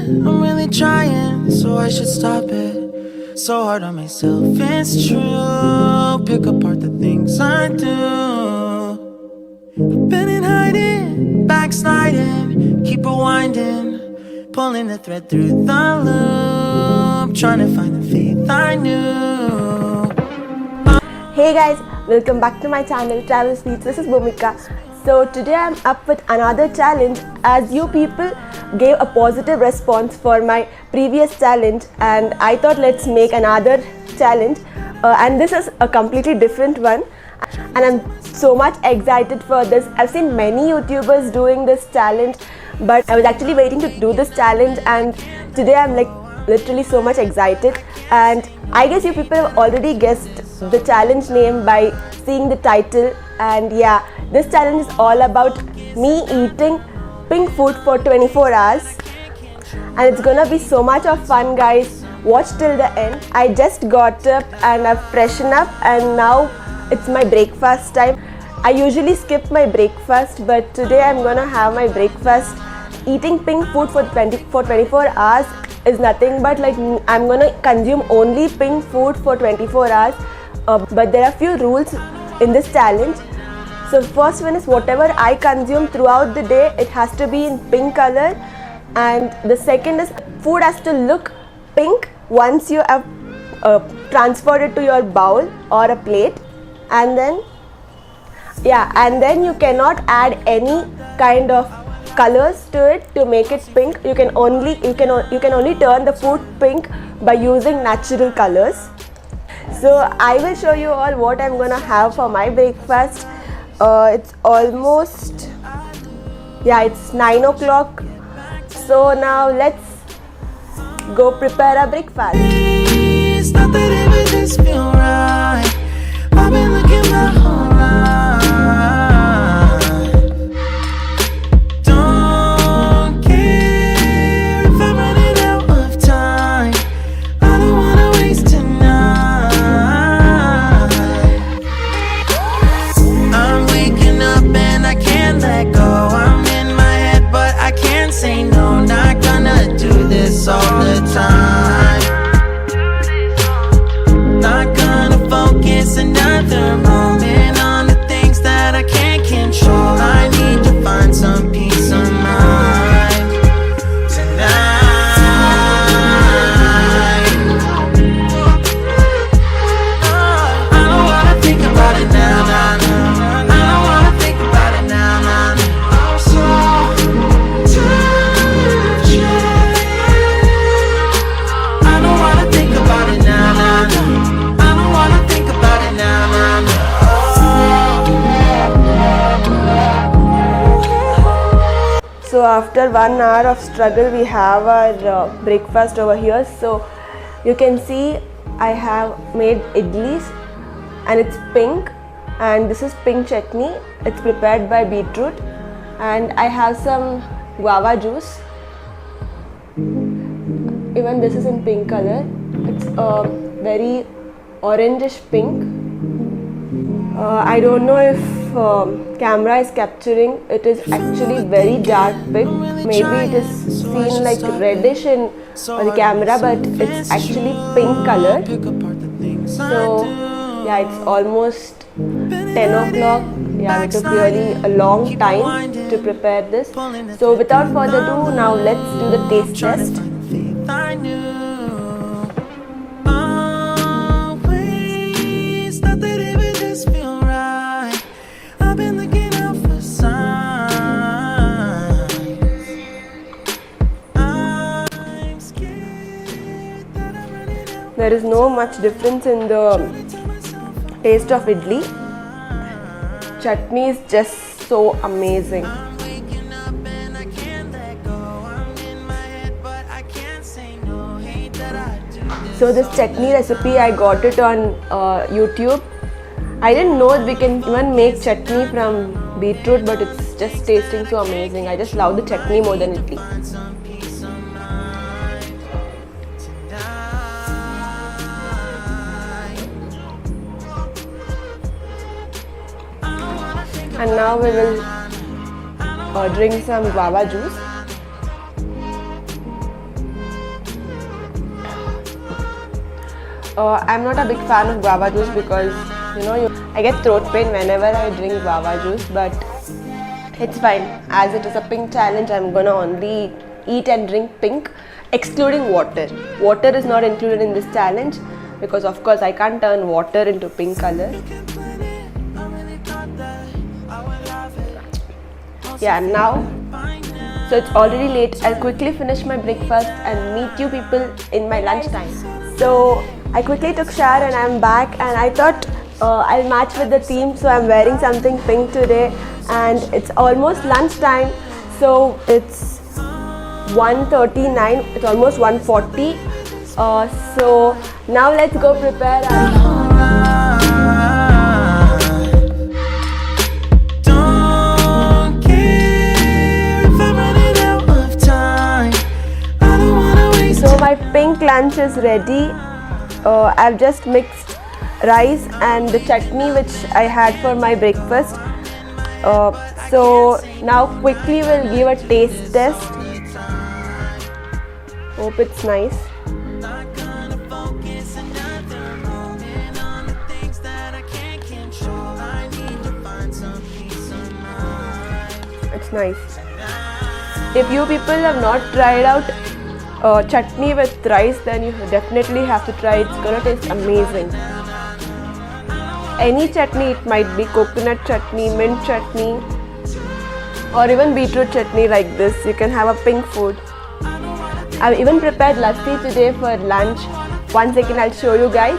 I'm really trying, so I should stop it. So hard on myself, it's true. Pick apart the things I do. I've been in hiding, backsliding, keep rewinding, pulling the thread through the loop, trying to find the faith I knew. Hey guys, welcome back to my channel Travel Speeds. This is Bhumika. So today I'm up with another challenge, as you people gave a positive response for my previous challenge, and I thought let's make another challenge, and this is a completely different one, and I'm so much excited for this. I've seen many YouTubers doing this challenge, but I was actually waiting to do this challenge, and today I'm like literally so much excited. And I guess you people have already guessed the challenge name by seeing the title. And yeah, this challenge is all about me eating pink food for 24 hours, and it's gonna be so much of fun, guys. Watch till the end. I just got up and I've freshened up, and now it's my breakfast time. I usually skip my breakfast, but today I'm gonna have my breakfast. Eating pink food for 24 hours is nothing but like I'm gonna consume only pink food for 24 hours. But there are few rules in this challenge. So first one is whatever I consume throughout the day, it has to be in pink color. And the second is food has to look pink once you have transferred it to your bowl or a plate. And then you cannot add any kind of colors to it to make it pink. You can only turn the food pink by using natural colors. So I will show you all what I'm gonna have for my breakfast. It's almost, it's 9 o'clock. So now let's go prepare our breakfast. It's not that it would just feel right. I've been looking my whole life. Don't care if I'm running out of time. I don't wanna waste tonight. I'm waking up and I can't let go. I'm in my head but I can't say no. Not gonna do this all the time. Not gonna focus another moment on the things that I can't control. I need to find some peace of mind tonight. I don't wanna think about it now, nah, nah. I don't wanna think about it now, nah, nah. I'm so tired. I don't wanna think about it now, nah, nah. I don't wanna think about it now, nah, nah. So after 1 hour of struggle, we have our breakfast over here. So you can see I have made idlis, and it's pink, and this is pink chutney. It's prepared by beetroot, and I have some guava juice. Even this is in pink color. It's very orangish pink. I don't know if camera is capturing. It is actually very dark pink. Maybe it is seen like reddish in the camera, but it's actually pink color. So yeah, it's almost 10 o'clock. Yeah, it took really a long time to prepare this. So without further ado, now let's do the taste test. I knew always thought that it would just feel right. I've been looking out for signs. I'm scared that I'm running out. There is no much difference in the taste of idli. Chutney is just so amazing. Waking up and I can't let go. I'm in my head but I can't say no. Hate that I do this. So this chutney recipe, I got it on YouTube. I didn't know we can even make chutney from beetroot, but it's just tasting so amazing. I just love the chutney more than idli. Some peace of mind tonight. And now we will drink some guava juice. I'm not a big fan of guava juice because I get throat pain whenever I drink guava juice, but it's fine. As it is a pink challenge, I'm gonna only eat and drink pink, excluding water. Water is not included in this challenge because of course I can't turn water into pink color. Yeah, now, so it's already late. I'll quickly finish my breakfast and meet you people in my lunchtime. So I quickly took shower and I'm back, and I thought I'll match with the theme, so I'm wearing something pink today, and it's almost lunchtime, so it's 1:39, it's almost 1:40. So now let's go prepare our So my pink lunch is ready. I've just mixed rice and the chutney which I had for my breakfast. So now quickly we'll give a taste test. Hope it's nice. It's nice. If you people have not tried out chutney with rice, then you definitely have to try. It's gonna taste amazing. Any chutney, it might be coconut chutney, mint chutney, or even beetroot chutney like this. You can have a pink food. I've even prepared lassi today for lunch. One second, I'll show you guys.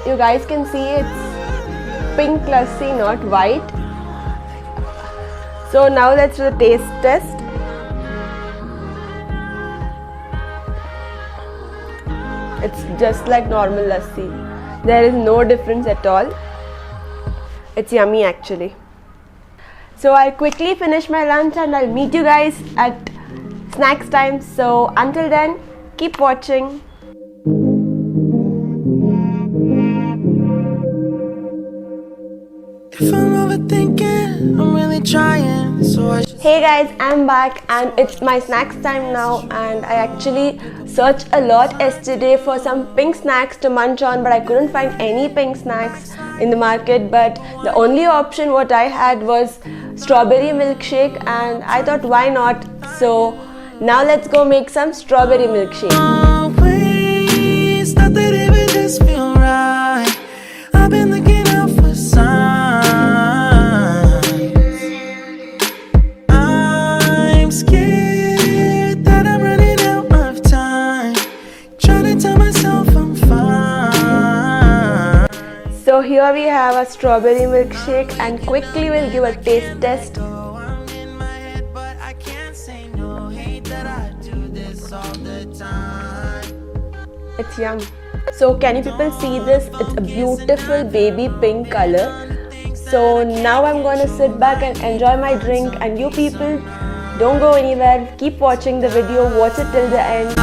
You guys can see it's pink lassi, not white. So now let's do the taste test. It's just like normal lassi. There is no difference at all. It's yummy actually. So I'll quickly finish my lunch and I'll meet you guys at snacks time. So until then, keep watching. If I'm overthinking, I'm really trying. So Hey guys, I'm back and it's my snacks time now, and I actually searched a lot yesterday for some pink snacks to munch on, but I couldn't find any pink snacks in the market. But the only option what I had was strawberry milkshake, and I thought why not. So now let's go make some strawberry milkshake. always thought that it would just feel right. I've been looking out for signs. I'm scared that I'm running out of time, trying to tell myself I'm fine. So here we have a strawberry milkshake, and quickly we'll give a taste test. I'm in my head, but I can't say no. Hate that I do this all the time. It's yum. So can you people see this? It's a beautiful baby pink color. So now I'm gonna sit back and enjoy my drink, and you people don't go anywhere. Keep watching the video, watch it till the end.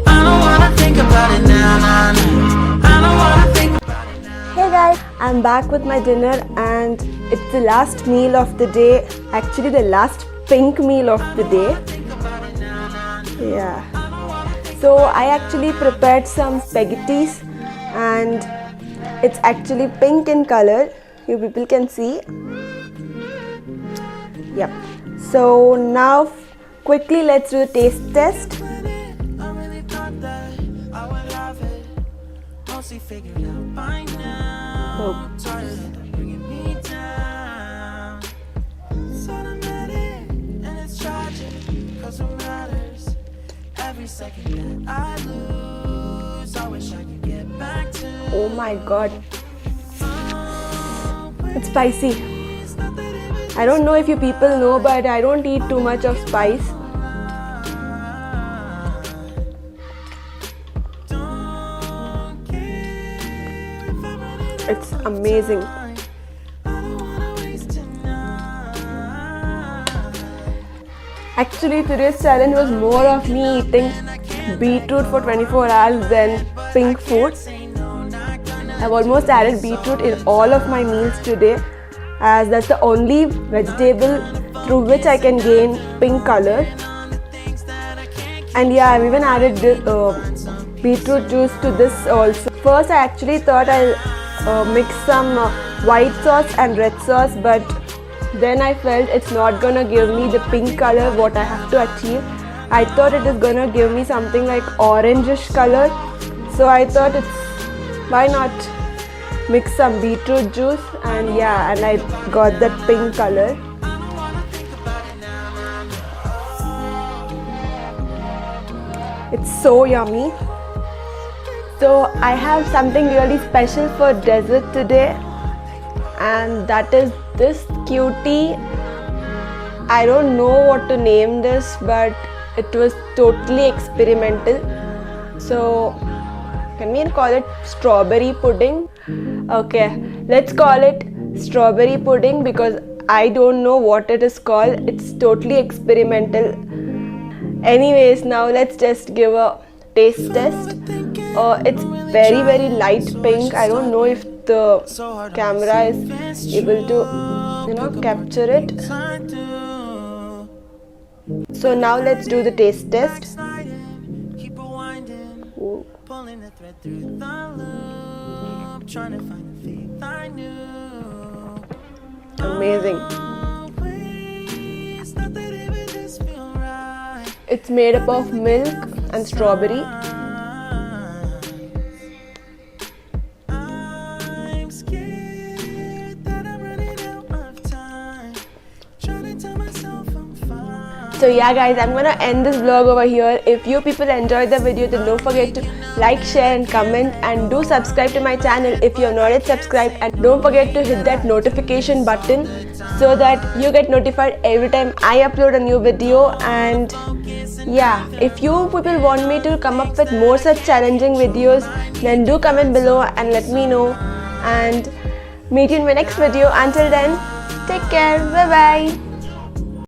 I don't wanna think about it now, nah, nah. I don't wanna think about it now. Hey guys, I'm back with my dinner, and it's the last meal of the day. Actually the last pink meal of the day. Yeah. So I actually prepared some spaghettis, and it's actually pink in color. You people can see. Yep. So now quickly let's do the taste test. I really thought that I would love it. Mostly figured out by now. Oh. Tired of bringing me down. It's automatic and it's tragic, 'cause it matters. Every second that I lose, I wish I could get back to. Oh my god. It's spicy. I don't know if you people know, but I don't eat too much of spice. It's amazing. Actually, today's challenge was more of me eating beetroot for 24 hours than pink food. I've almost added beetroot in all of my meals today. as that's the only vegetable through which I can gain pink color. And yeah, I've even added beetroot juice to this also. First I actually thought I'll mix some white sauce and red sauce, but then I felt it's not gonna give me the pink color what I have to achieve. I thought it is gonna give me something like orangish color, so I thought why not mix some beetroot juice, and yeah, and I got that pink color. It's so yummy. So I have something really special for dessert today, and that is this cutie. I don't know what to name this, but it was totally experimental. So can we call it strawberry pudding? Okay, let's call it strawberry pudding because I don't know what it is called. It's totally experimental. Anyways, now let's just give a taste test. It's very light pink. I don't know if the camera is able to capture it. So now let's do the taste test. Ooh. Amazing. It's made up of milk and strawberry. So yeah guys, I'm gonna end this vlog over here. If you people enjoyed the video, then don't forget to like, share and comment, and do subscribe to my channel if you're not yet subscribed, and don't forget to hit that notification button so that you get notified every time I upload a new video. And yeah, if you people want me to come up with more such challenging videos, then do comment below and let me know, and meet you in my next video. Until then, take care, bye bye.